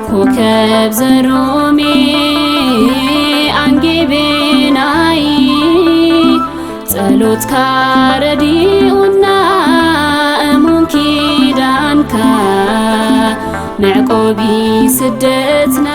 ኮከብ ዘሮሜ አንጌቤናይ ጸሎት ካረዲኡና እሙን ኪዳንካ መዕቆቢ ስደትና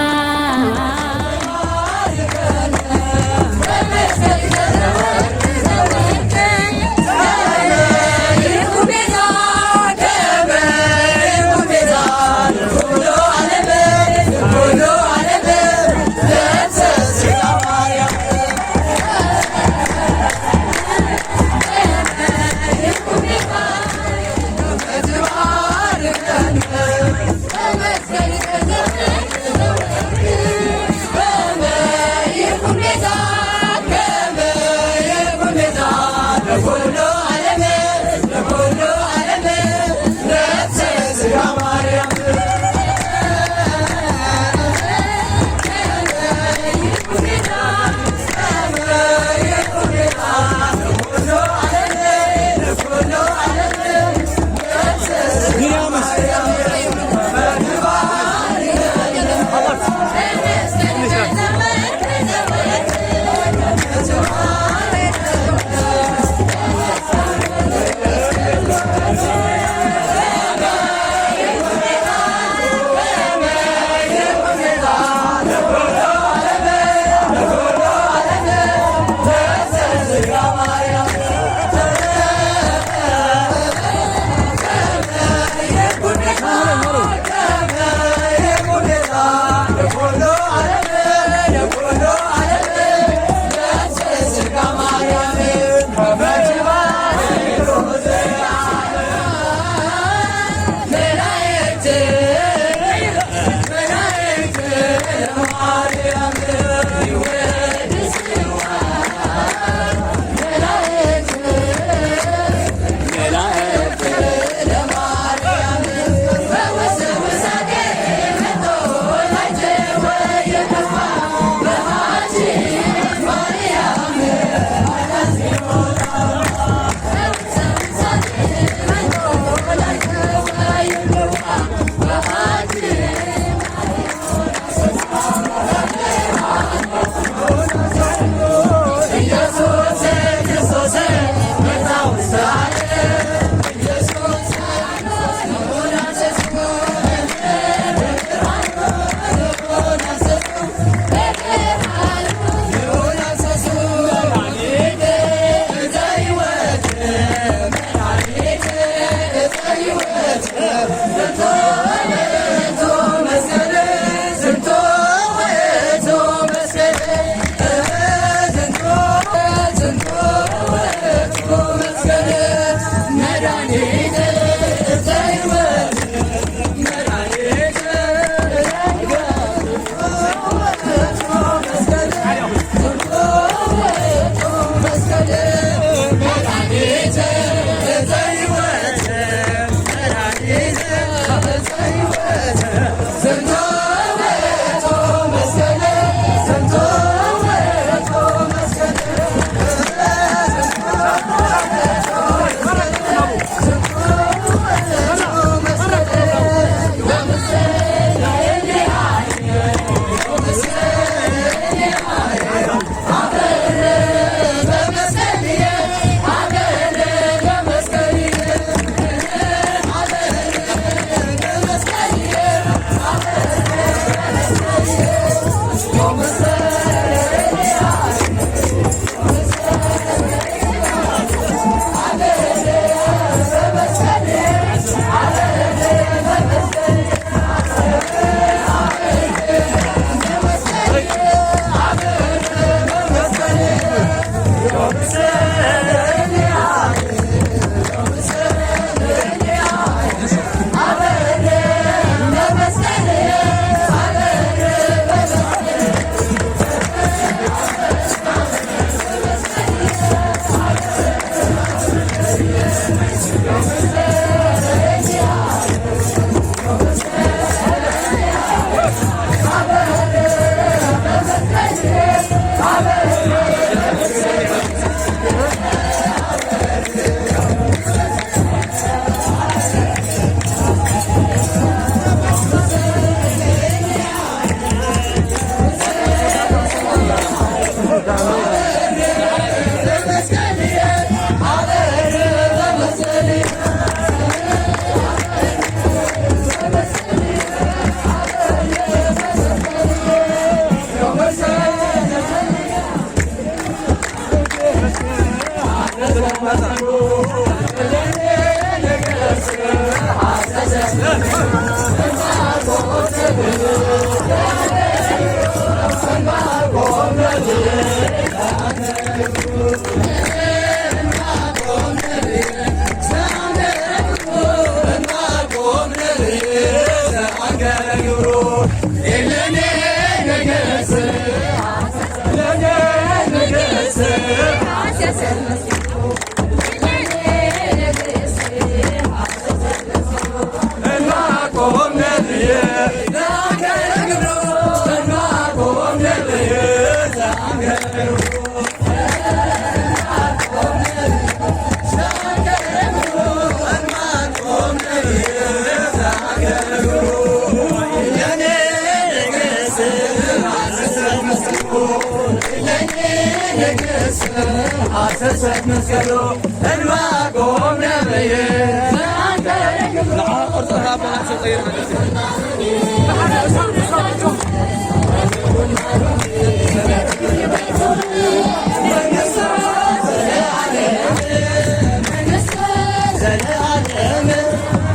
عسست مسكلو الواقوم نبيه لا أرضها بلا صغير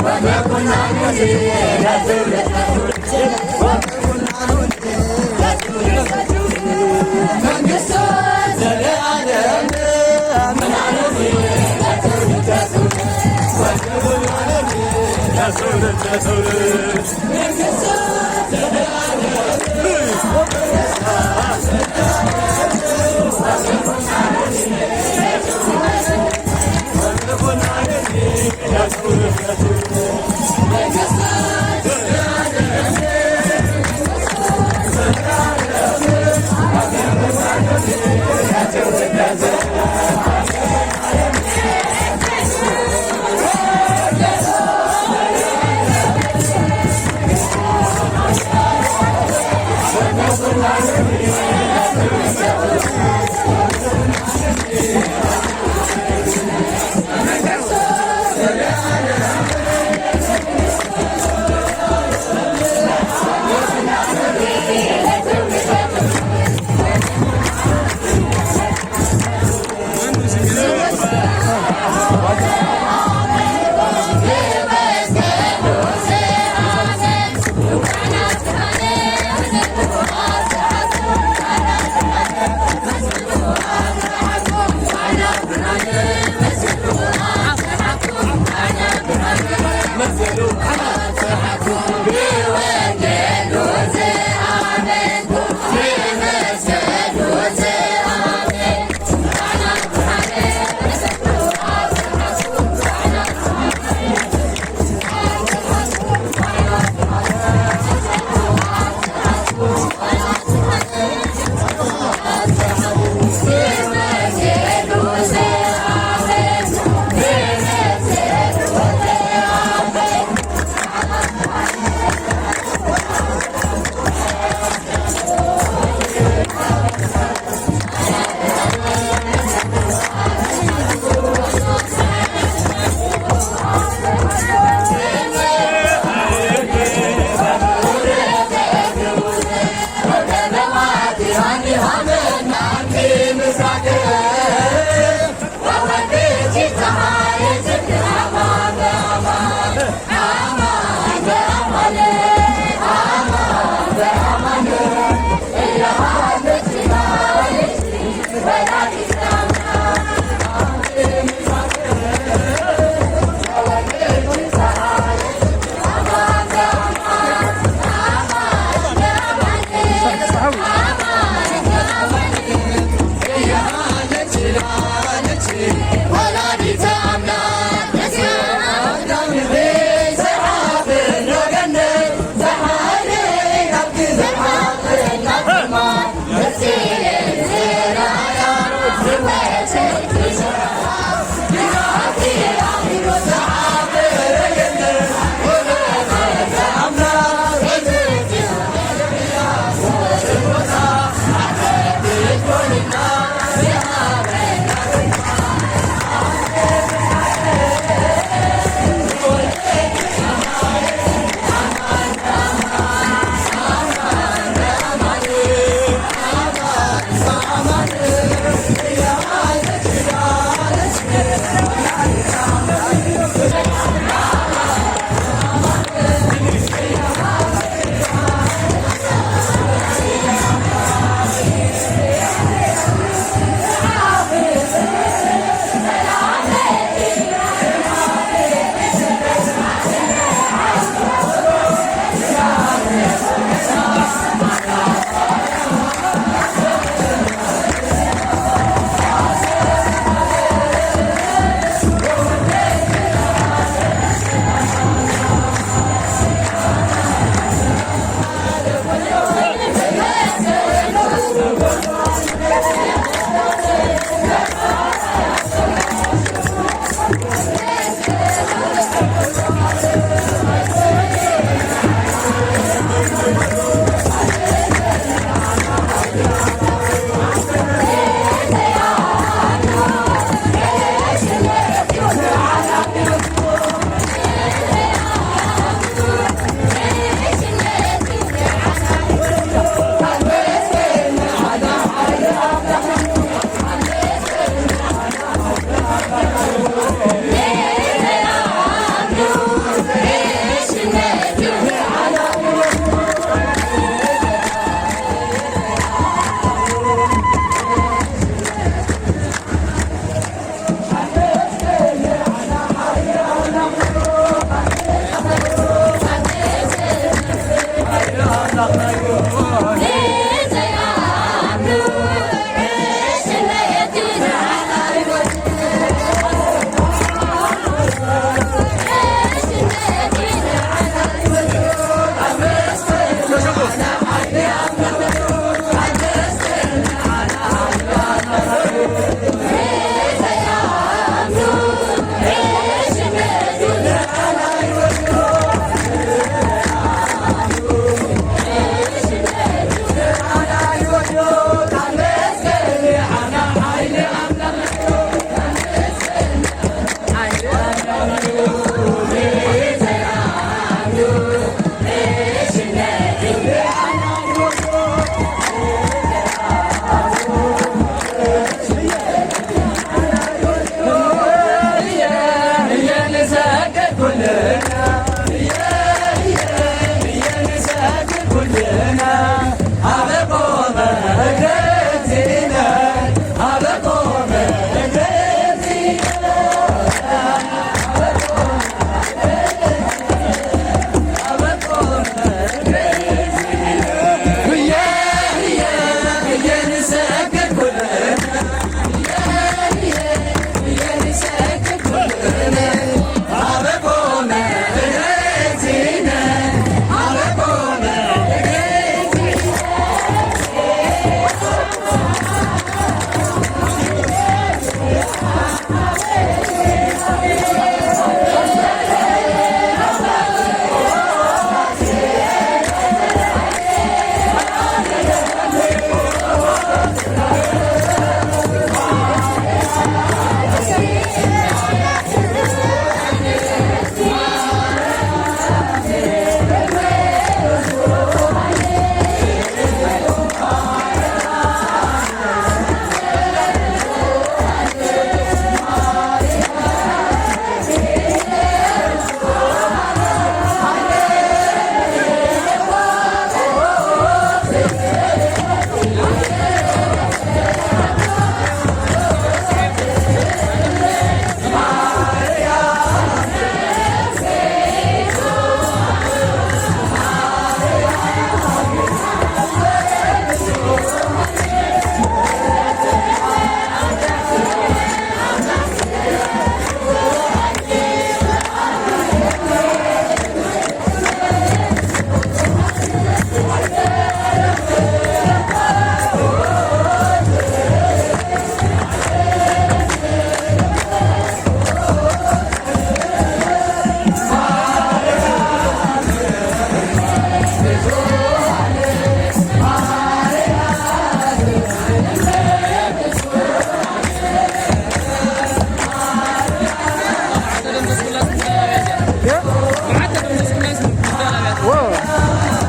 وما كنا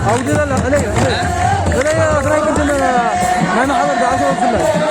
عودي لا علي كنت ما محمد دعوة وصلنا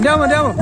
Andiamo, andiamo.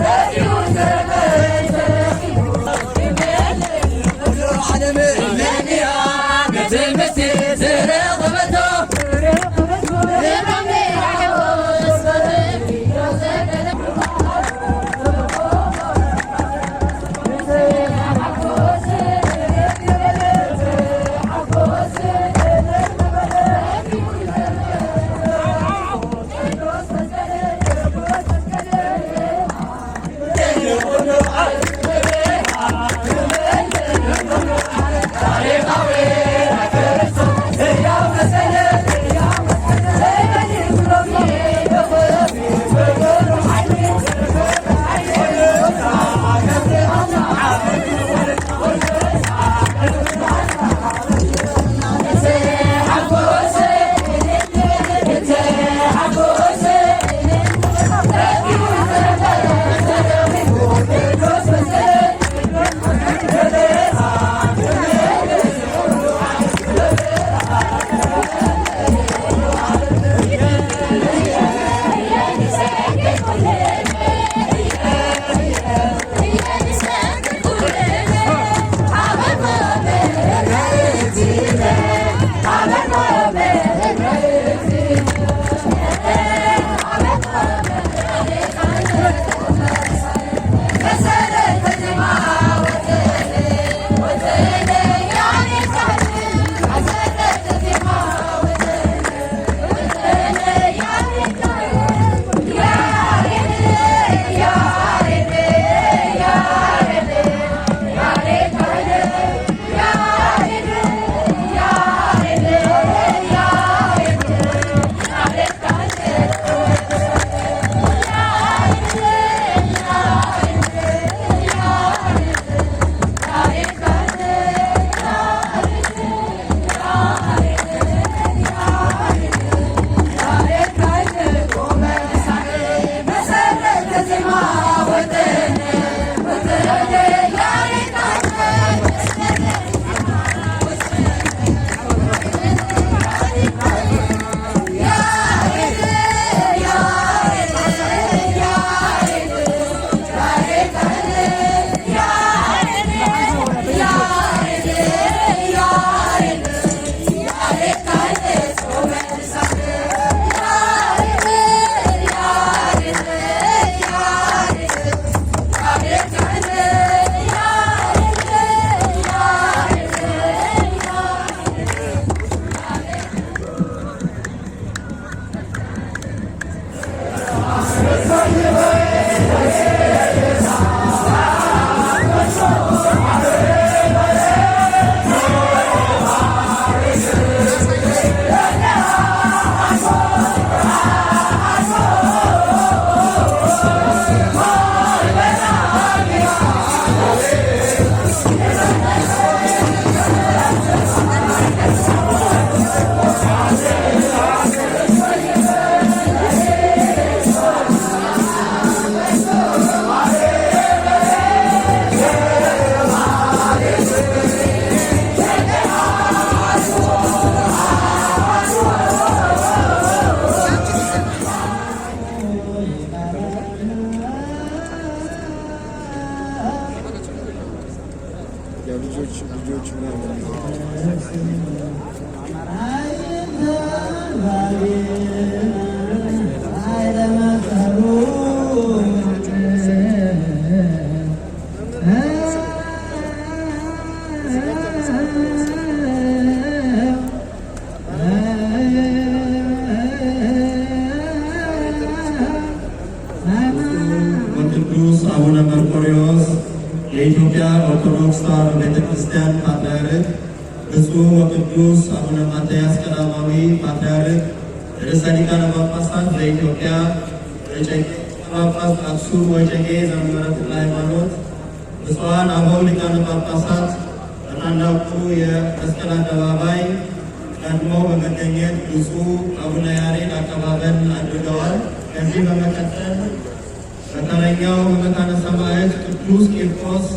ቅዱስ አቡነ መርቆሬዎስ የኢትዮጵያ ኦርቶዶክስ ተዋሕዶ ቤተክርስቲያን ፓትርያርክ፣ ብፁዕ ወቅዱስ አቡነ ማትያስ ቀዳማዊ ፓትርያርክ ርዕሰ ሊቃነ ጳጳሳት ዘኢትዮጵያ ወዕጨጌ ጳጳስ አክሱም ወዕጨጌ ዘመንበረ ተክለ ሃይማኖት፣ ብፁዓን አበው ሊቃነ ጳጳሳት በታላቁ የመስቀል አደባባይ ቀድመው በመገኘት ብፁዕ አቡነ ያሬድ አቀባበል አድርገዋል። ከዚህ በመቀጠል በተለኛው በመካነ ሰማዕት ቅዱስ ቂርቆስ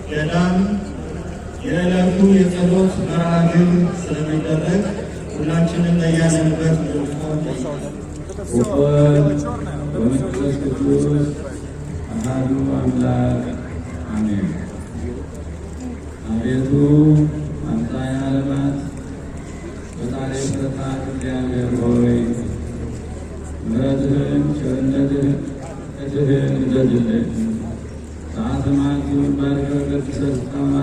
ገዳም የዕለቱ የጸሎት መርሃ ግብር ስለሚደረግ ሁላችንም በያለንበት ወወልድ ወመንፈስ ቅዱስ አሐዱ አምላክ አሜን። አቤቱ አምጣነ ዓለማት ፈጣሪ ፍጥረታት እግዚአብሔር ሆይ ምሕረትህን ቸርነትህን እንደድልን ሰዓተ ማዕቱን ባርከህ ቀድሰህ እስካሁን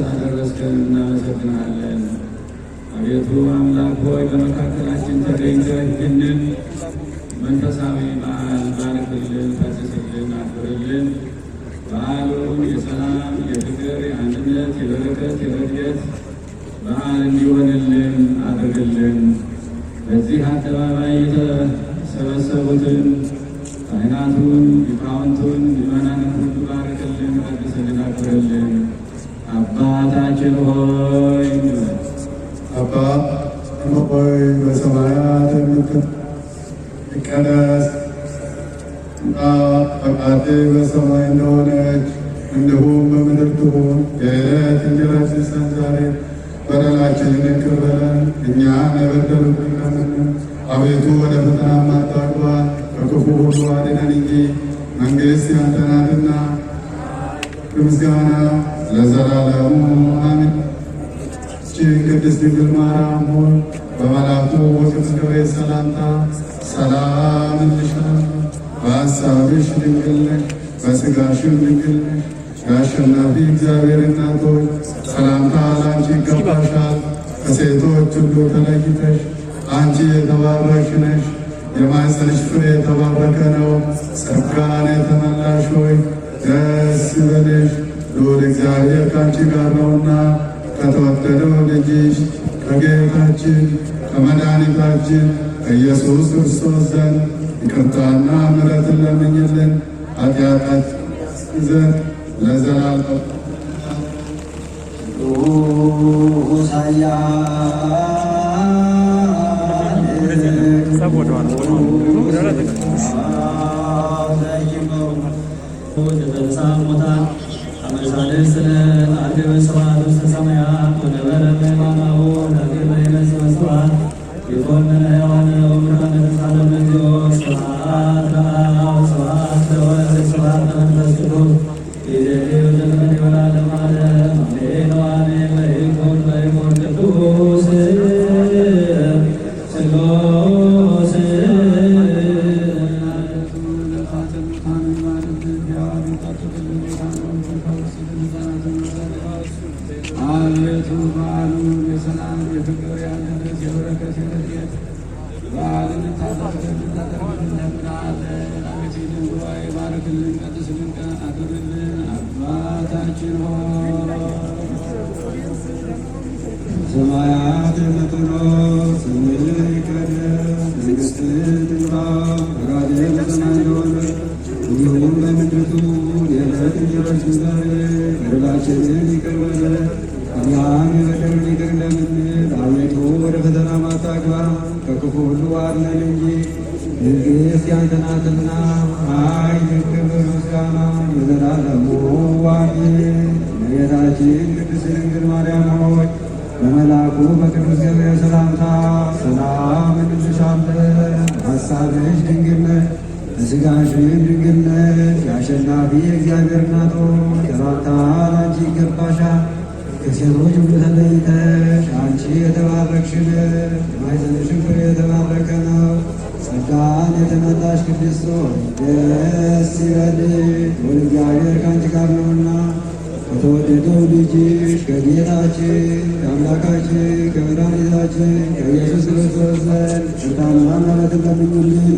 አደረስከን እናመሰግንሃለን። አቤቱ አምላክ ሆይ በመካከላችን ተገኝተህ ይህንን መንፈሳዊ በዓል ባርክልን፣ ቀድስልን፣ አክብርልን። በዓሉን የሰላም፣ የፍቅር፣ የአንድነት፣ የበረከት፣ የረድኤት በዓል እንዲሆንልን አድርግልን። በዚህ አደባባይ የተሰበሰቡትን ካህናቱን፣ ሊቃውንቱን፣ ምዕመናንን ሁሉ ባርክልን፣ ቀድስልን፣ አክብርልን። አባታችን ሆይ አባታችን ሆይ በሰማያት የምትኖር ይቀደስ ፈቃድህ በሰማይ እንደሆነች እንዲሁም በምድር ትሁን። የዕለት እንጀራችንን ስጠን ዛሬ፣ በደላችንን ይቅር በለን እኛም የበደሉንን፣ አቤቱ ወደ ፈተና አታግባን ከክፉ ሁሉ አድነን እንጂ መንግሥት ያንተ ናትና ምስጋና ለዘላለሙ አሜን። ቅድስት ድንግል ማርያም ሆይ በመልአኩ በቅዱስ ገብርኤል ሰላምታ ሰላም እንልሻለን። በሐሳብሽ ድንግል ነሽ፣ በሥጋሽም ድንግል ነሽ። የአሸናፊ እግዚአብሔር እናት ሆይ ሰላምታ ለአንቺ ይገባሻል። ከሴቶች ሁሉ ተለይተሽ አንቺ የተባረክሽ ነሽ፣ የማኅፀንሽ ፍሬ የተባረከ ነው። ጸጋን የተመላሽ ሆይ ደስ ይበልሽ፣ ልዑል እግዚአብሔር ከአንቺ ጋር ነውና ከተወደደው ልጅሽ ከጌታችን ከመድኃኒታችን ከኢየሱስ ክርስቶስ ዘንድ ይቅርታና ምሕረትን ለምኝልን ኃጢአታችንን ዘንድ ለዘላለም አቤቱ በዓሉን የሰላም የፍቅር የአንድነት የበረከት የረድኤት በዓልን ታደርግልን እንለምንሃለን። አቤቱ ይህንን ጉባኤ ባርክልን፣ ቀድስልን፣ አክብርልን። አባታችን ሆይ በሰማያት የምትኖር ስምህ ይቀደስ፣ መንግሥትህ ትምጣ፣ ፈቃድህ በሰማይ እንደሆነች እንዲሁም በምድር ትሁን። የዕለት እንጀራችንን ዛሬ በደላችንን ይቅር በለን እኛም የበደሉንን ይቅር እንደምንል። አቤቱ ወደ ፈተና አታግባን ከክፉ ሁሉ አድነን እንጂ መንግሥት ያንተ ናትና ኃይል፣ ክብር፣ ምስጋና ለዘላለሙ አሜን። እመቤታችን ቅድስት ድንግል ማርያም ሆይ በመልአኩ በቅዱስ ገብርኤል ሰላምታ ሰላም እንልሻለን። በሐሳብሽ ድንግል ነሽ፣ በሥጋሽም ድንግል ነሽ። የአሸናፊ የእግዚአብሔር እናት ሆይ ሰላምታ ላንቺ ይገባሻል። ከሴቶች ሁሉ ተለይተሽ አንቺ የተባረክሽን የማኅፀንሽን ፍሬ የተባረከ ነው። ጸጋን የተመላሽ ቅድስት ሆይ ደስ ይበልሽ፣ እግዚአብሔር ከአንቺ ጋር ነውና ከተወደደው ልጅሽ ከጌታችን ከአምላካችን ከመድኃኒታችን ከኢየሱስ ክርስቶስ ዘንድ ይቅርታንና ምሕረትን ለምኙልን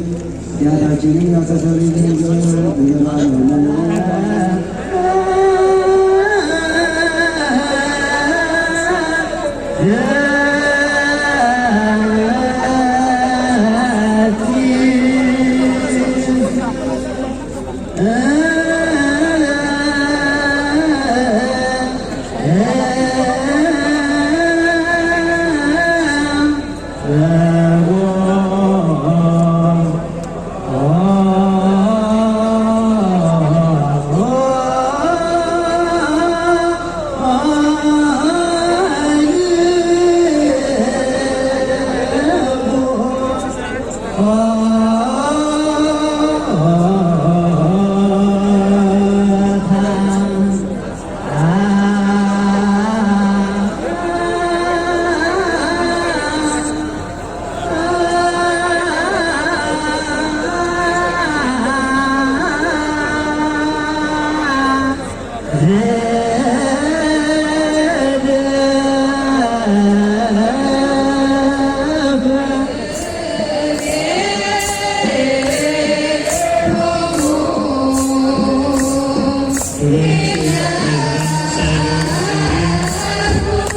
ኃጢአታችንን ያስተሰርይልን ዘንድ እንለምናለን።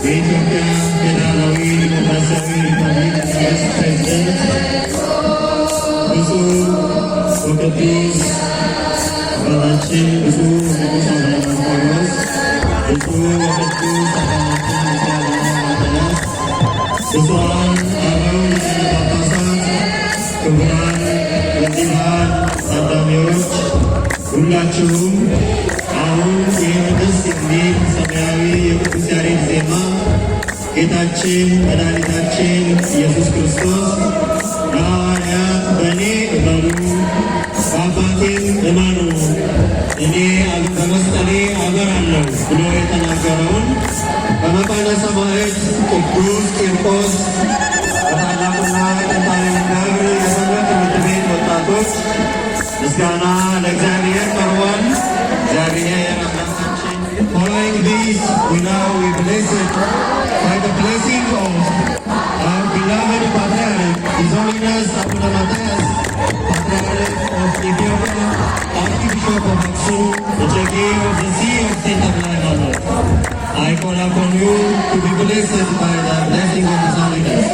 የኢትዮጵያ ፌዴራላዊ ዲሞክራሲያዊ ሪፐብሊክ ፕሬዝዳንት ብፁዕ ወቅዱስ አባታችን ብፁዕ ወቅዱስ አቡነ መርቆሬዎስ፣ ብፁዕ ወቅዱስ አባታችን ብፁዓን አበው ሊቃነ ጳጳሳት፣ ክቡራን ወንጌላውያን ታዳሚዎች ሁላችሁም አሁን ይህን ደስ የሚል ሰማያዊ የቅዱስ ያሬድ ዜማ ጌታችን መድኃኒታችን ኢየሱስ ክርስቶስ ለሐዋርያት በእኔ እመኑ በአባቴም እመኑ እኔ በመስቀሌ አበራለሁ ብሎ የተናገረውን በመካነ ሰማዕት ቅዱስ ቂርቆስ በታላቁና ጥንታዊ ደብር የሰንበት ትምህርት ቤት ወጣቶች ምስጋና ለእግዚአብሔር ቀርቧል። እግዚአብሔር አምላካችን following this we bless it by the blessing of our beloved Patriarch His Holiness Abuna Matthias, Patriarch of Ethiopia, Archbishop of Aksum, the Jagi of the See of Saint Abuna. I call upon you to be blessed by the blessing of His Holiness.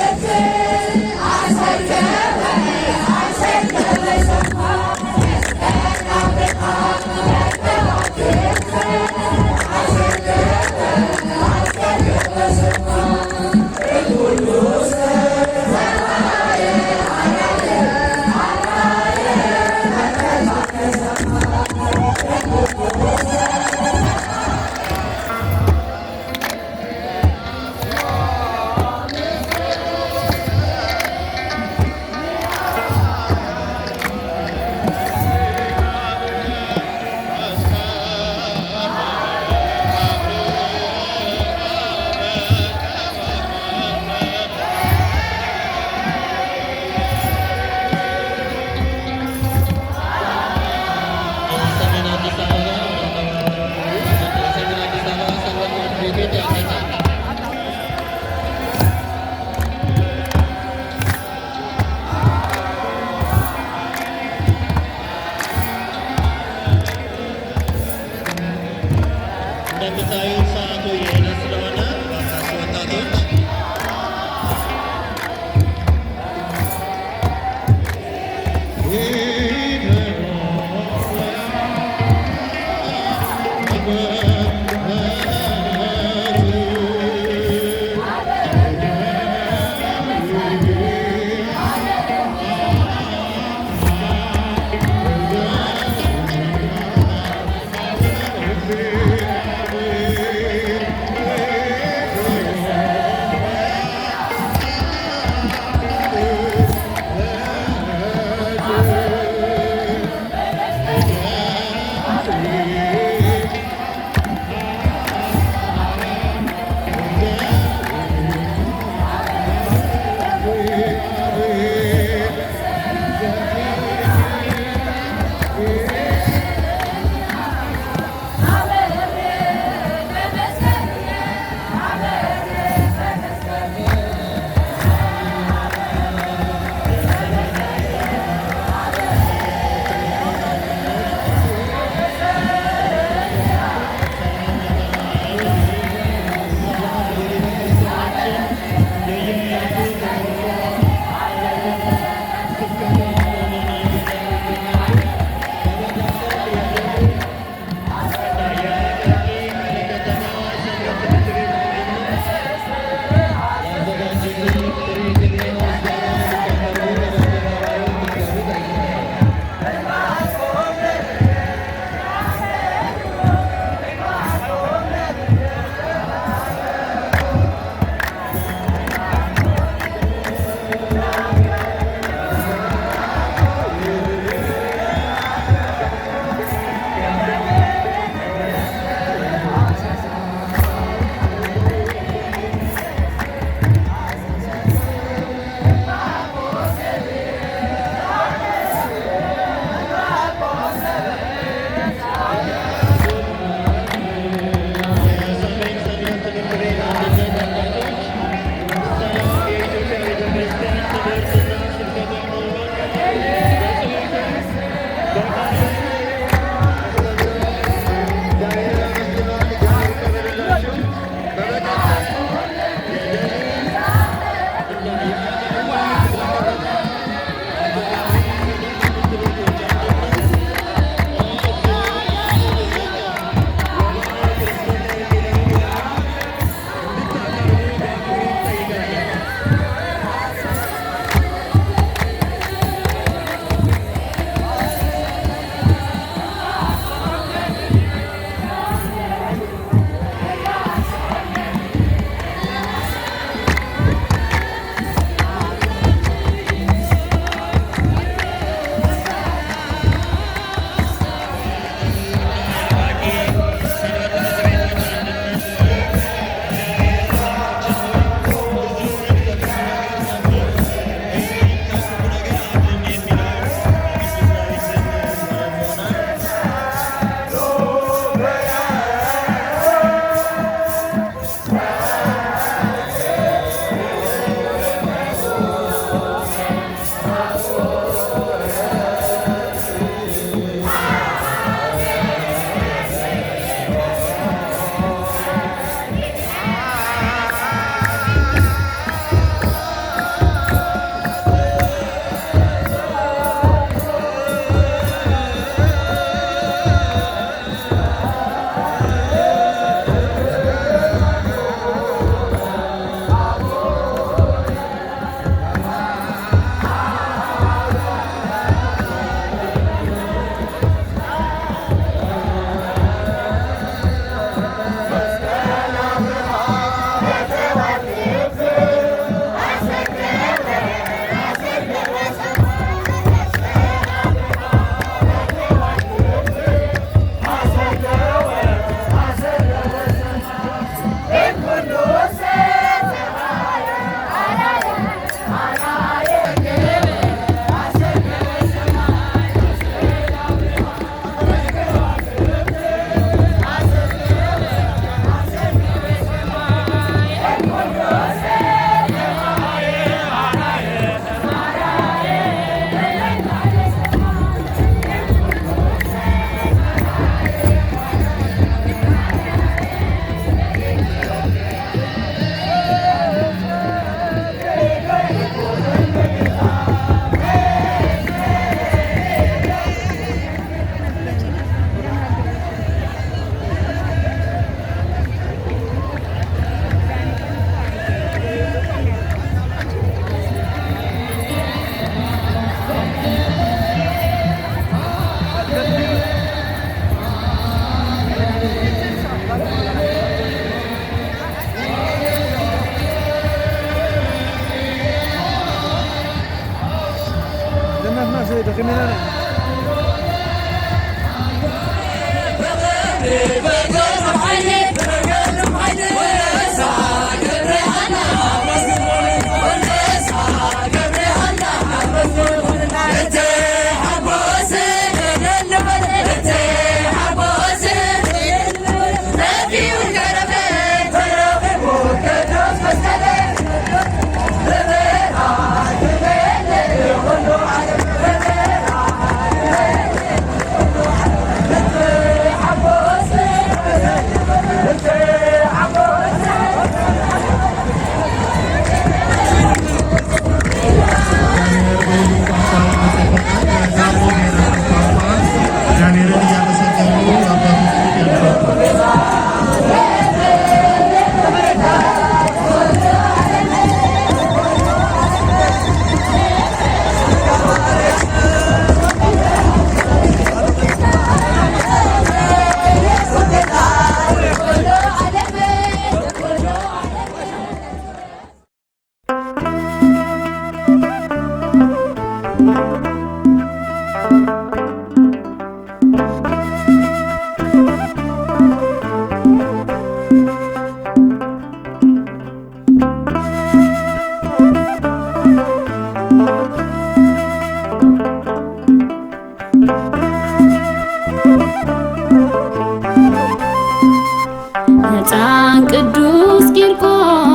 ሕፃን ቅዱስ ቂርቆስ